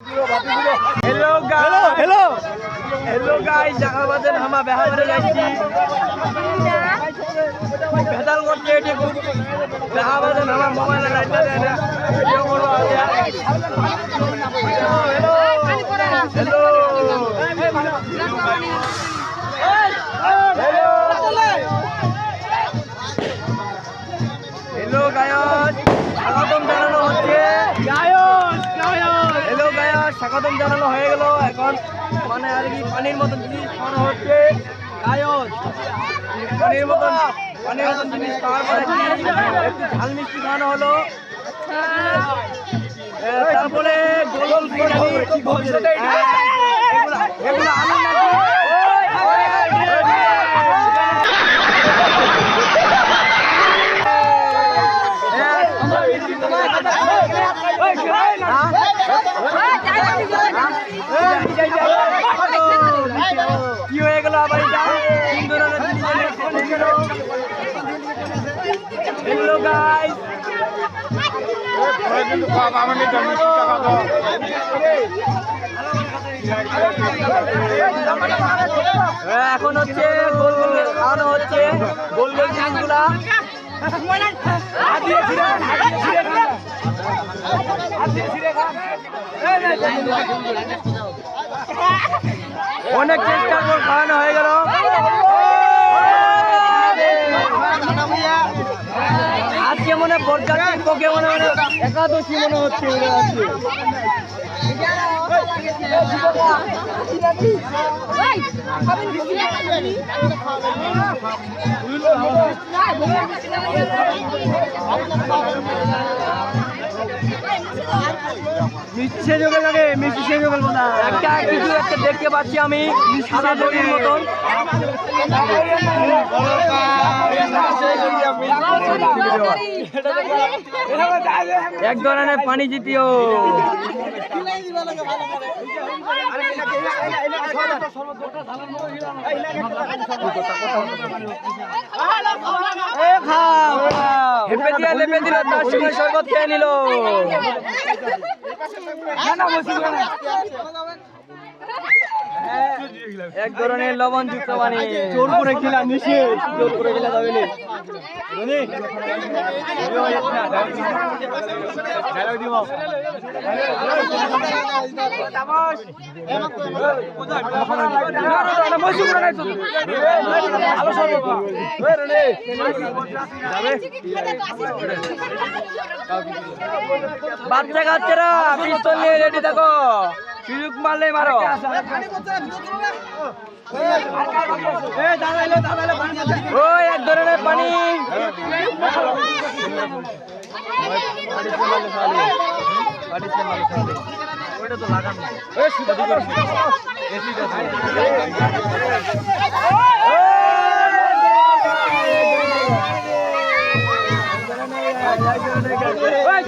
hello guys जगह बाजन हम बेहाबरे যাচ্ছি ভেদাল করতে এটি খুব বেহাবাজন আমার মোবাইলে লাইটটা দেয় না ভিডিও করব हेलो गायस স্বাগতম জানানো হচ্ছে हेलो गायस স্বাগতম জানানো হয়ে গেল এখন মানে আর কি পানির মতন জিনিস খাওয়ানো হচ্ছে গায়স পানির মতন জিনিস খাওয়ার পরে একটু ঝাল মিষ্টি খাওয়ানো হলো তারপরে গোল গোল এগুলো আনন্দ কি হয়ে গেল আবার এটা हेलो गाइस এখন হচ্ছে গোল গোল খাওয়ানো হচ্ছে গোল গোল জিনিসগুলা অনেক চেষ্টা করে খাওয়ানো হয়ে গেল আজকে মনে বরযাত্রীর পক্ষে মনে একাদশী মনে হচ্ছে মিষ্টি সেজোগে লাগে মিষ্টি সেজোগে না একটা কিছু একটা দেখতে পাচ্ছি আমি সাদা দড়ির মতন এক ধরনের পানি জিতিও হেপে দিয়া লেপে দিল তার সঙ্গে শরবত খেয়ে নিল এক ধরনের লবণ যুক্ত পানি জোর করে খেলা নিষেধ জোর করে খেলা যাবে না বাচ্চা কাচ্চারা পিস্তল নিয়ে রেডি থাকো সুযোগ মারলে মারো ওই এক ধরনের পানি ওইটা তো লাগানো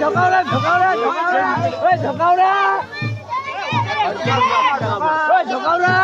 ঝকাওরা ঝকাওরা ঝকাওরা ঝকাওরা